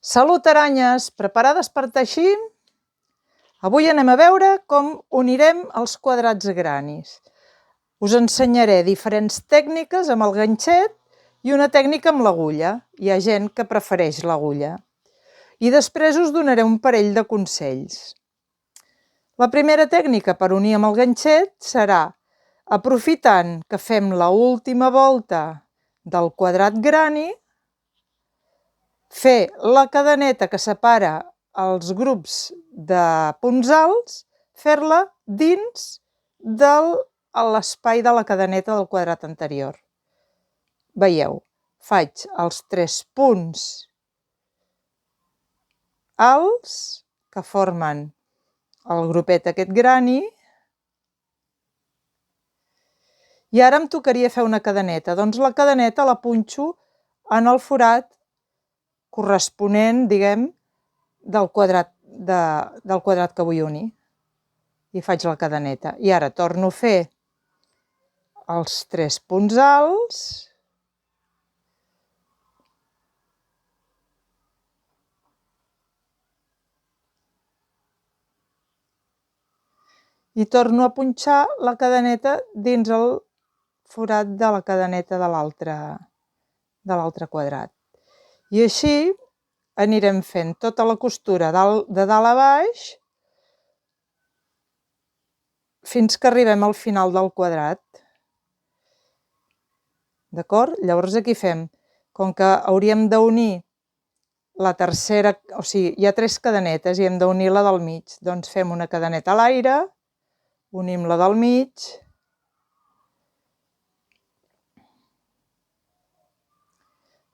Salut, aranyes! Preparades per teixir? Avui anem a veure com unirem els quadrats granis. Us ensenyaré diferents tècniques amb el ganxet i una tècnica amb l'agulla. Hi ha gent que prefereix l'agulla. I després us donaré un parell de consells. La primera tècnica per unir amb el ganxet serà, aprofitant que fem l'última volta del quadrat grani, fer la cadeneta que separa els grups de punts alts, fer-la dins de l'espai de la cadeneta del quadrat anterior. Veieu, faig els 3 punts alts que formen el grupet aquest grani i ara em tocaria fer una cadeneta. Doncs la cadeneta la punxo en el forat corresponent, diguem, del quadrat que vull unir. I faig la cadeneta. I ara torno a fer els 3 punts alts i torno a punxar la cadeneta dins el forat de la cadeneta de l'altre quadrat. I així anirem fent tota la costura de dalt a baix fins que arribem al final del quadrat. D'acord? Llavors aquí fem, com que hauríem d'unir la tercera, o sigui, hi ha 3 cadenetes i hem d'unir la del mig, doncs fem una cadeneta a l'aire, unim la del mig,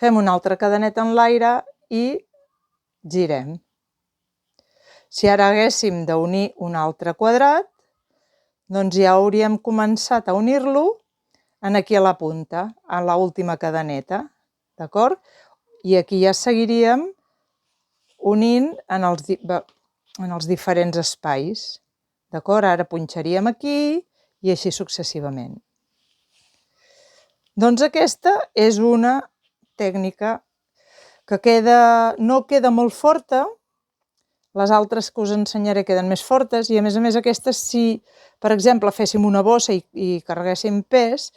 fem una altra cadeneta en l'aire i girem. Si ara haguéssim d'unir un altre quadrat, doncs ja hauríem començat a unir-lo aquí a la punta, a l'última cadeneta, d'acord? I aquí ja seguiríem unint en els diferents espais, d'acord? Ara punxaríem aquí i així successivament. Doncs aquesta és una tècnica que no queda molt forta, les altres que us ensenyaré queden més fortes i a més aquestes, si per exemple féssim una bossa i carreguéssim pes,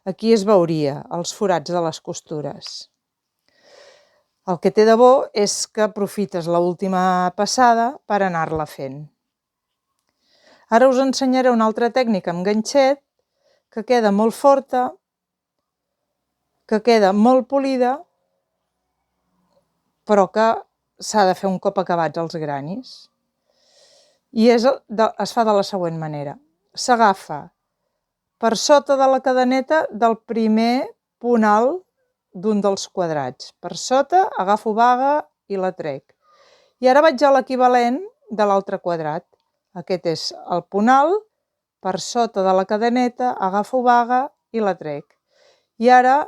aquí es veuria els forats de les costures. El que té de bo és que aprofites l'última passada per anar-la fent. Ara us ensenyaré una altra tècnica amb ganxet que queda molt forta, que queda molt polida, però que s'ha de fer un cop acabats els granis. I es fa de la següent manera. S'agafa per sota de la cadeneta del primer punt alt d'un dels quadrats. Per sota agafo baga i la trec. I ara vaig a l'equivalent de l'altre quadrat. Aquest és el punt alt, per sota de la cadeneta agafo baga i la trec. I ara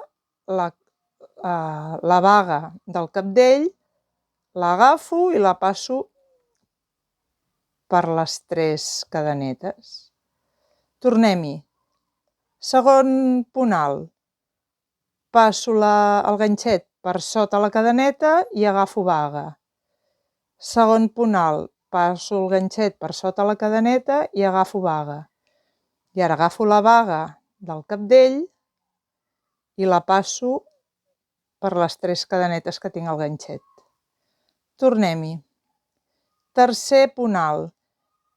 la baga del cabdell l'agafo i la passo per les 3 cadenetes. Tornem-hi. Segon punt alt. Passo el ganxet per sota la cadeneta i agafo baga. Segon punt alt. Passo el ganxet per sota la cadeneta i agafo baga. I ara agafo la baga del cabdell i la passo per les 3 cadenetes que tinc al ganxet. Tornem-hi. Tercer punt alt.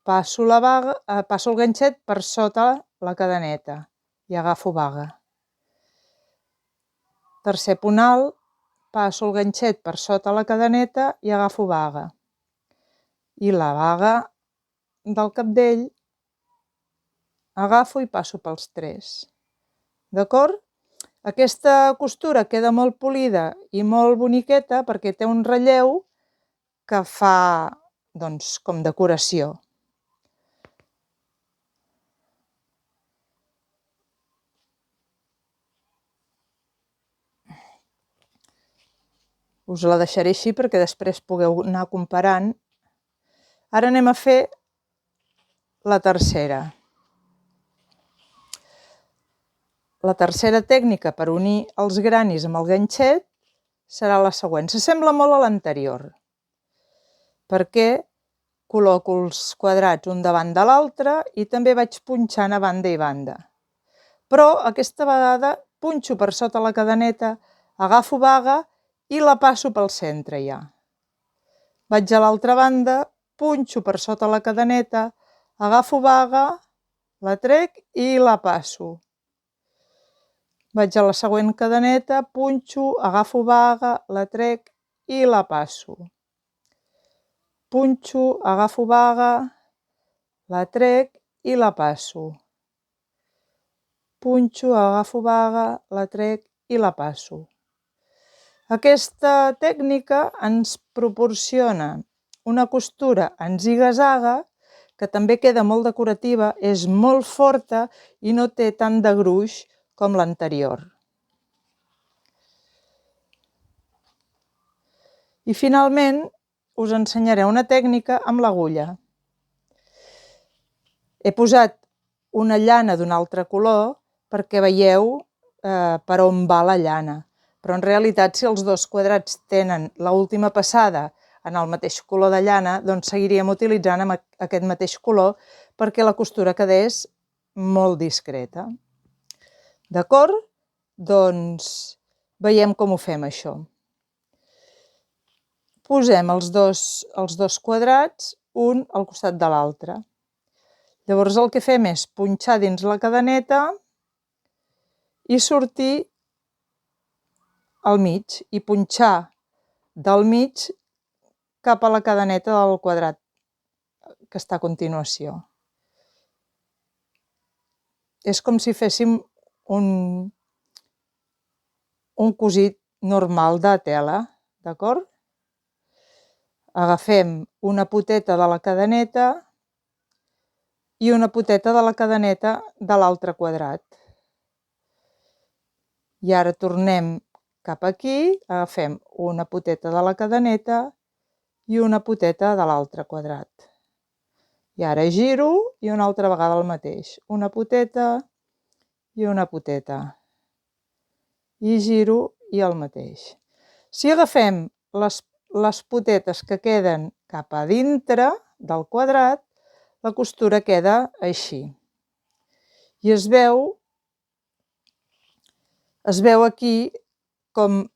Passo el ganxet per sota la cadeneta i agafo baga. Tercer punt alt. Passo el ganxet per sota la cadeneta i agafo baga. I la baga del cabdell agafo i passo pels 3. D'acord? Aquesta costura queda molt polida i molt boniqueta perquè té un relleu que fa, doncs, com decoració. Us la deixaré així perquè després pugueu anar comparant. Ara anem a fer la tercera. La tercera tècnica per unir els granis amb el ganxet serà la següent. S'assembla molt a l'anterior, perquè col·loco els quadrats un davant de l'altre i també vaig punxant a banda i banda. Però aquesta vegada punxo per sota la cadeneta, agafo baga i la passo pel centre ja. Vaig a l'altra banda, punxo per sota la cadeneta, agafo baga, la trec i la passo. Vaig a la següent cadeneta, punxo, agafo baga, la trec i la passo. Punxo, agafo baga, la trec i la passo. Punxo, agafo baga, la trec i la passo. Aquesta tècnica ens proporciona una costura en ziga-zaga que també queda molt decorativa, és molt forta i no té tant de gruix com l'anterior. I finalment us ensenyaré una tècnica amb l'agulla. He posat una llana d'un altre color perquè veieu per on va la llana. Però en realitat, si els dos quadrats tenen l'última passada en el mateix color de llana, doncs seguiríem utilitzant aquest mateix color perquè la costura quedés molt discreta. D'acord? Doncs veiem com ho fem això. Posem els dos quadrats, un al costat de l'altre. Llavors el que fem és punxar dins la cadeneta i sortir al mig i punxar del mig cap a la cadeneta del quadrat que està a continuació. És com si féssim un cosit normal de tela, d'acord? Agafem una poteta de la cadeneta i una poteta de la cadeneta de l'altre quadrat. I ara tornem cap aquí, agafem una poteta de la cadeneta i una poteta de l'altre quadrat. I ara giro i una altra vegada el mateix. Una poteta i una poteta. I giro i el mateix. Si agafem les potetes que queden cap a dintre del quadrat, la costura queda així. I es veu aquí com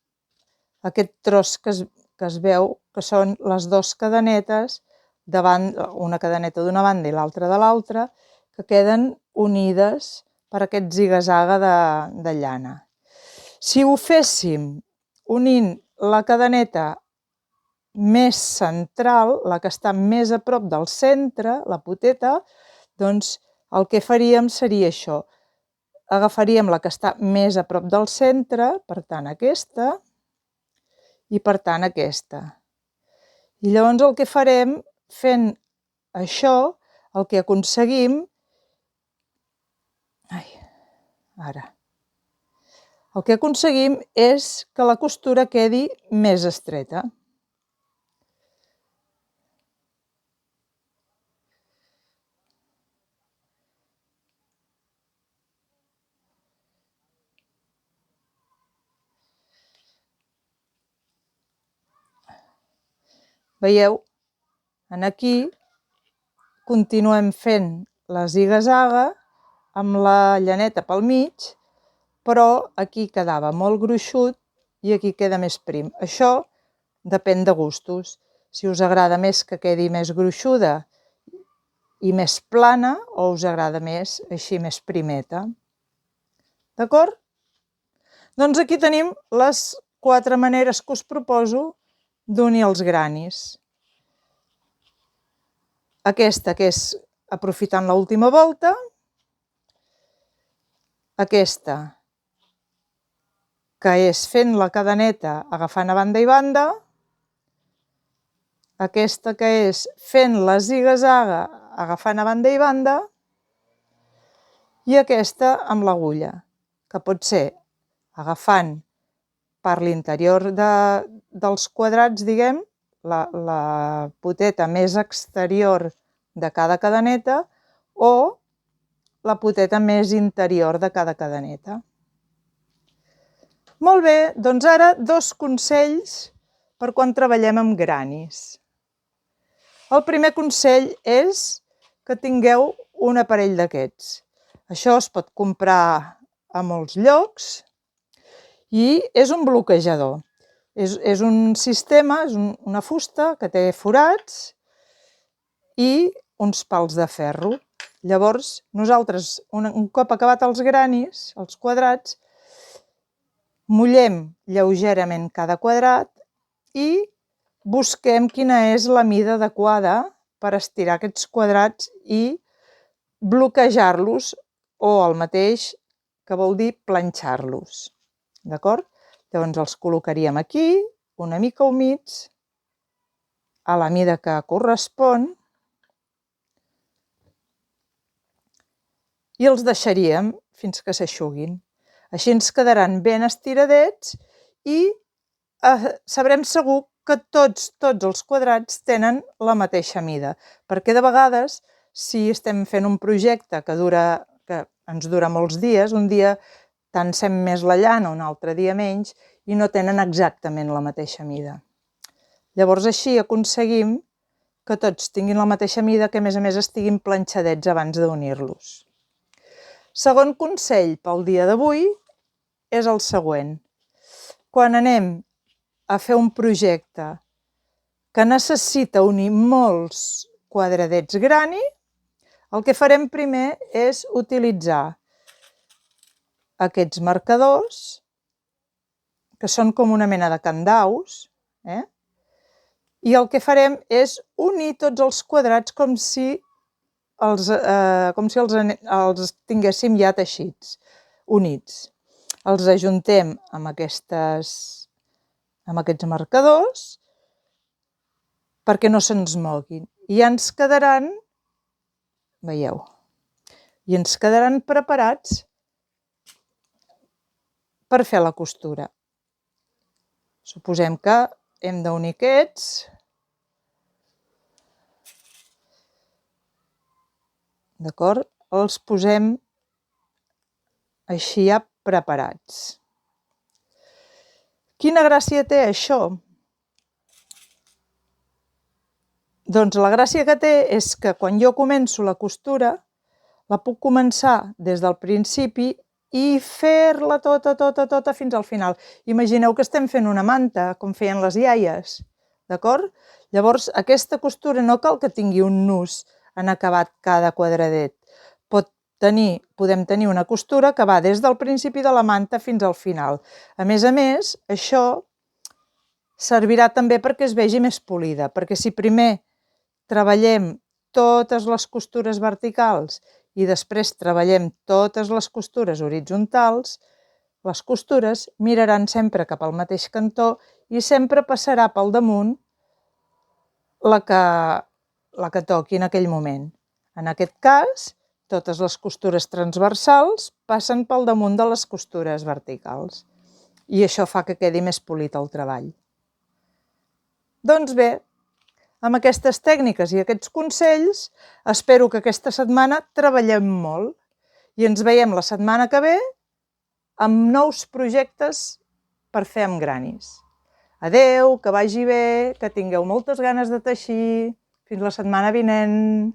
aquest tros que es veu que són les dues cadenetes, una cadeneta d'una banda i l'altra de l'altra, que queden unides per aquest ziga-zaga de llana. Si ho féssim unint la cadeneta més central, la que està més a prop del centre, la poteta, doncs el que faríem seria això. Agafaríem la que està més a prop del centre, per tant aquesta, i per tant aquesta. I llavors el que farem, fent això, el que aconseguim... El que aconseguim és que la costura quedi més estreta. Veieu? Aquí continuem fent la ziga-zaga amb la llaneta pel mig, però aquí quedava molt gruixut i aquí queda més prim. Això depèn de gustos. Si us agrada més que quedi més gruixuda i més plana o us agrada més així més primeta. D'acord? Doncs aquí tenim les 4 maneres que us proposo d'unir els granis. Aquesta que és aprofitant l'última volta, aquesta que és fent la cadeneta agafant a banda i banda, aquesta que és fent la ziga-zaga agafant a banda i banda, i aquesta amb l'agulla, que pot ser agafant per l'interior dels quadrats, diguem, la poteta més exterior de cada cadeneta o la poteta més interior de cada cadeneta. Molt bé, doncs ara 2 consells per quan treballem amb granis. El primer consell és que tingueu un aparell d'aquests. Això es pot comprar a molts llocs i és un bloquejador. És un sistema, és una fusta que té forats i uns pals de ferro. Llavors, nosaltres, un cop acabat els granis, els quadrats, mullem lleugerament cada quadrat i busquem quina és la mida adequada per estirar aquests quadrats i bloquejar-los, o el mateix que vol dir planxar-los. D'acord? Llavors els col·locaríem aquí, una mica humits, a la mida que correspon, i els deixaríem fins que s'eixuguin. Així ens quedaran ben estiradets i sabrem segur que tots els quadrats tenen la mateixa mida, perquè de vegades, si estem fent un projecte que ens dura molts dies, un dia tensem més la llana, un altre dia menys, i no tenen exactament la mateixa mida. Llavors així aconseguim que tots tinguin la mateixa mida, que a més estiguin planxadets abans d'unir-los. Segon consell pel dia d'avui és el següent. Quan anem a fer un projecte que necessita unir molts quadradets grani, el que farem primer és utilitzar aquests marcadors, que són com una mena de candaus, i el que farem és unir tots els quadrats com si els tinguéssim ja teixits, units. Els ajuntem amb aquests marcadors perquè no se'ns moguin. I ja ens quedaran, veieu, i ens quedaran preparats per fer la costura. Suposem que hem d'unir aquests. D'acord? Els posem així ja preparats. Quina gràcia té això? Doncs la gràcia que té és que quan jo començo la costura, la puc començar des del principi i fer-la tota fins al final. Imagineu que estem fent una manta, com feien les iaies, d'acord? Llavors, aquesta costura no cal que tingui un nus en acabat cada quadradet. Podem tenir una costura que va des del principi de la manta fins al final. A més, això servirà també perquè es vegi més polida, perquè si primer treballem totes les costures verticals i després treballem totes les costures horitzontals, les costures miraran sempre cap al mateix cantó i sempre passarà pel damunt la que toqui en aquell moment. En aquest cas, totes les costures transversals passen pel damunt de les costures verticals i això fa que quedi més polit el treball. Doncs bé, amb aquestes tècniques i aquests consells, espero que aquesta setmana treballem molt i ens veiem la setmana que ve amb nous projectes per fer amb granis. Adeu, que vagi bé, que tingueu moltes ganes de teixir. Fins la setmana vinent.